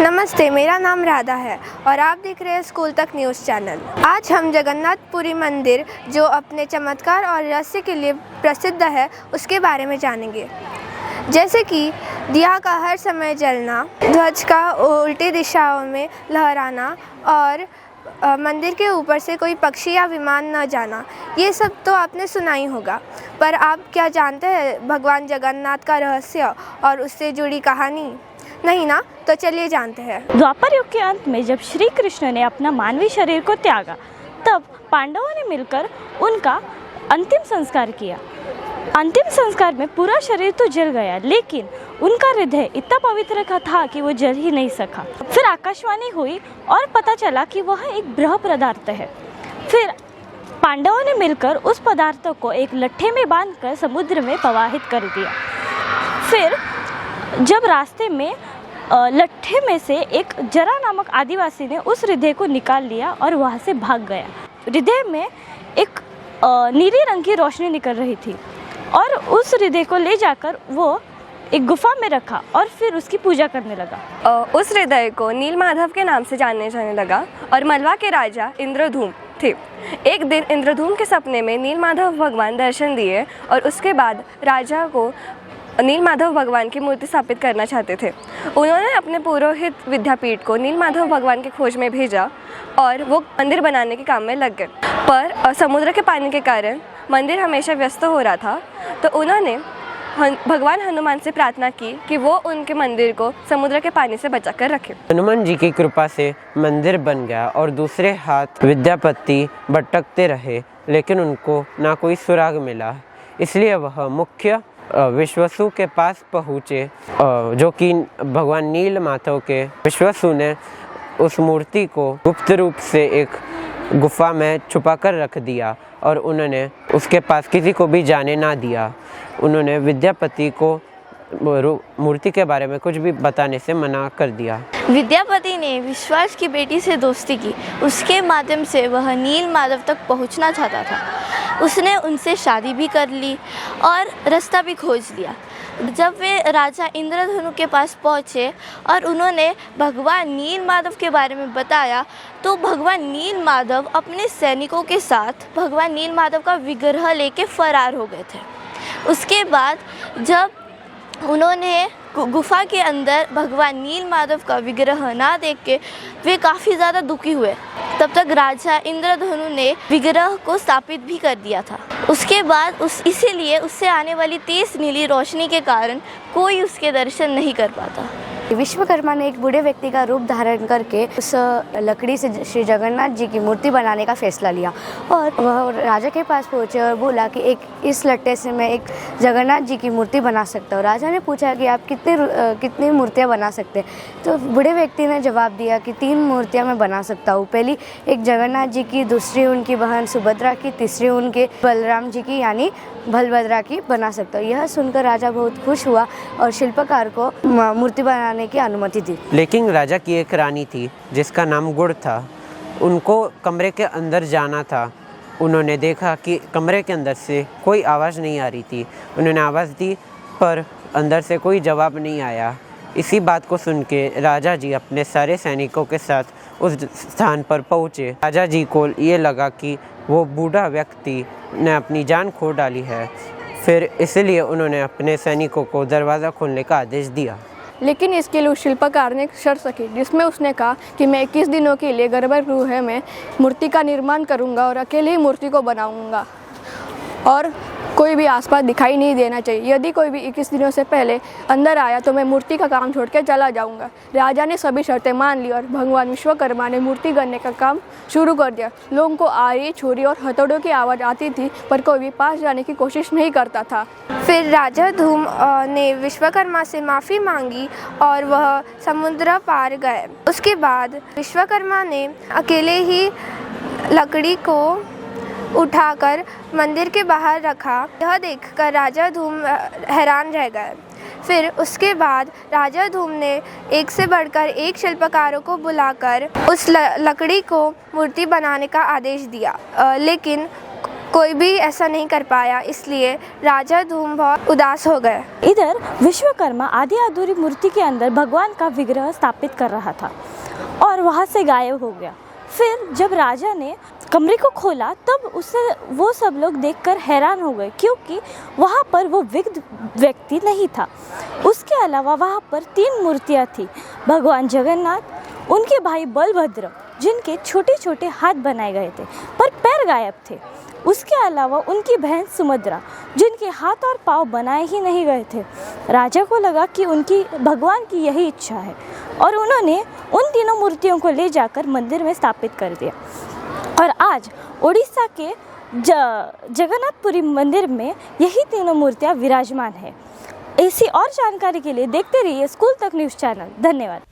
नमस्ते, मेरा नाम राधा है और आप देख रहे हैं स्कूल तक न्यूज़ चैनल। आज हम जगन्नाथपुरी मंदिर, जो अपने चमत्कार और रहस्य के लिए प्रसिद्ध है, उसके बारे में जानेंगे। जैसे कि दिया का हर समय जलना, ध्वज का उल्टी दिशाओं में लहराना और मंदिर के ऊपर से कोई पक्षी या विमान न जाना, ये सब तो आपने सुना ही होगा। पर आप क्या जानते हैं भगवान जगन्नाथ का रहस्य और उससे जुड़ी कहानी? नहीं ना? तो चलिए जानते हैं। द्वापर युग के अंत में जब श्री कृष्ण ने अपना मानवीय शरीर को त्यागा, तब पांडवों ने मिलकर उनका अंतिम संस्कार किया। अंतिम संस्कार में पूरा शरीर तो जल गया, लेकिन उनका हृदय इतना पवित्र था कि वो जल ही नहीं सका। फिर आकाशवाणी हुई और पता चला कि वह एक ब्रह्म पदार्थ है। फिर पांडवों ने मिलकर उस पदार्थ को एक लट्ठे में बांधकर समुद्र में प्रवाहित कर दिया। फिर जब रास्ते में लट्ठे में से एक जरा नामक आदिवासी ने उस हृदय को निकाल लिया और वहाँ से भाग गया। हृदय में एक नीले रंग की रोशनी निकल रही थी और उस हृदय को ले जाकर वो एक गुफा में रखा और फिर उसकी पूजा करने लगा। उस हृदय को नीलमाधव के नाम से जाने जाने लगा और मलवा के राजा इंद्रधूम थे। एक दिन इंद्रधूम के सपने में नीलमाधव भगवान दर्शन दिए और उसके बाद राजा को नीलमाधव भगवान की मूर्ति स्थापित करना चाहते थे। उन्होंने अपने पुरोहित विद्यापीठ को नीलमाधव भगवान की खोज में भेजा और वो मंदिर बनाने के काम में लग गए। पर समुद्र के पानी के कारण मंदिर हमेशा व्यस्त हो रहा था, तो उन्होंने भगवान हनुमान से प्रार्थना की कि वो उनके मंदिर को समुद्र के पानी से बचा कर रखे। हनुमान जी की कृपा से मंदिर बन गया और दूसरे हाथ विद्यापति भटकते रहे, लेकिन उनको ना कोई सुराग मिला। इसलिए वह मुख्य विश्वसु के पास पहुँचे, जो कि भगवान नीलमाधव के। विश्वसु ने उस मूर्ति को गुप्त रूप से एक गुफा में छुपा कर रख दिया और उन्होंने उसके पास किसी को भी जाने ना दिया। उन्होंने विद्यापति को मूर्ति के बारे में कुछ भी बताने से मना कर दिया। विद्यापति ने विश्वास की बेटी से दोस्ती की। उसके माध्यम से वह नीलमाधव तक पहुंचना चाहता था। उसने उनसे शादी भी कर ली और रास्ता भी खोज लिया। जब वे राजा इंद्रधनु के पास पहुँचे और उन्होंने भगवान नीलमाधव के बारे में बताया, तो भगवान नीलमाधव अपने सैनिकों के साथ भगवान नीलमाधव का विग्रह लेके फरार हो गए थे। उसके बाद जब उन्होंने गुफा के अंदर भगवान नीलमाधव का विग्रह ना देख के वे काफ़ी ज़्यादा दुखी हुए। तब तक राजा इंद्रधनु ने विग्रह को स्थापित भी कर दिया था। उसके बाद इसीलिए उससे आने वाली तेज नीली रोशनी के कारण कोई उसके दर्शन नहीं कर पाता। विश्वकर्मा ने एक बूढ़े व्यक्ति का रूप धारण करके उस लकड़ी से श्री जगन्नाथ जी की मूर्ति बनाने का फैसला लिया और वह राजा के पास पहुंचे और बोला कि इस लट्टे से मैं एक जगन्नाथ जी की मूर्ति बना सकता हूँ। राजा ने पूछा कि आप कितनी मूर्तियाँ बना सकते हैं? तो बूढ़े व्यक्ति ने जवाब दिया कि 3 मूर्तियाँ मैं बना सकता हूँ। पहली एक जगन्नाथ जी की, दूसरी उनकी बहन सुभद्रा की, तीसरी उनके बलराम जी की यानी बलभद्रा की बना सकता हूँ। यह सुनकर राजा बहुत खुश हुआ और शिल्पकार को मूर्ति बनाने की अनुमति दी। लेकिन राजा की एक रानी थी जिसका नाम गुड़ था। उनको कमरे के अंदर जाना था। उन्होंने देखा कि कमरे के अंदर से कोई आवाज़ नहीं आ रही थी। उन्होंने आवाज़ दी पर अंदर से कोई जवाब नहीं आया। इसी बात को सुन के राजा जी अपने सारे सैनिकों के साथ उस स्थान पर पहुँचे। राजा जी को ये लगा कि वो बूढ़ा व्यक्ति ने अपनी जान खो डाली है। फिर इसलिए उन्होंने अपने सैनिकों को दरवाज़ा खोलने का आदेश दिया। लेकिन इसके लिए उस शिल्पकार ने एक शर्त रखी, जिसमें उसने कहा कि मैं 21 दिनों के लिए गर्भगृह में मूर्ति का निर्माण करूंगा और अकेले ही मूर्ति को बनाऊंगा और कोई भी आसपास दिखाई नहीं देना चाहिए। यदि कोई भी 21 दिनों से पहले अंदर आया तो मैं मूर्ति का काम छोड़ के चला जाऊंगा। राजा ने सभी शर्तें मान ली और भगवान विश्वकर्मा ने मूर्ति करने का काम शुरू कर दिया। लोगों को आरी, छुरी और हथौड़ों की आवाज़ आती थी, पर कोई भी पास जाने की कोशिश नहीं करता था। फिर राजा धूम ने विश्वकर्मा से माफ़ी मांगी और वह समुद्र पार गए। उसके बाद विश्वकर्मा ने अकेले ही लकड़ी को उठाकर मंदिर के बाहर रखा। यह देखकर राजा धूम हैरान रह गए। फिर उसके बाद राजा धूम ने एक से बढ़कर एक शिल्पकारों को बुलाकर उस लकड़ी को मूर्ति बनाने का आदेश दिया, लेकिन कोई भी ऐसा नहीं कर पाया, इसलिए राजा धूम बहुत उदास हो गए। इधर विश्वकर्मा आधी अधूरी मूर्ति के अंदर भगवान का विग्रह स्थापित कर रहा था और वहाँ से गायब हो गया। फिर जब राजा ने कमरे को खोला तब उसे वो सब लोग देखकर हैरान हो गए, क्योंकि वहाँ पर वो विग्ध व्यक्ति नहीं था। उसके अलावा वहाँ पर 3 मूर्तियाँ थी, भगवान जगन्नाथ, उनके भाई बलभद्र जिनके छोटे छोटे हाथ बनाए गए थे पर पैर गायब थे, उसके अलावा उनकी बहन सुभद्रा जिनके हाथ और पाँव बनाए ही नहीं गए थे। राजा को लगा कि उनकी भगवान की यही इच्छा है और उन्होंने उन तीनों मूर्तियों को ले जाकर मंदिर में स्थापित कर दिया और आज उड़ीसा के जगन्नाथपुरी मंदिर में यही तीनों मूर्तियाँ विराजमान है। ऐसी और जानकारी के लिए देखते रहिए स्कूल तक न्यूज़ चैनल। धन्यवाद।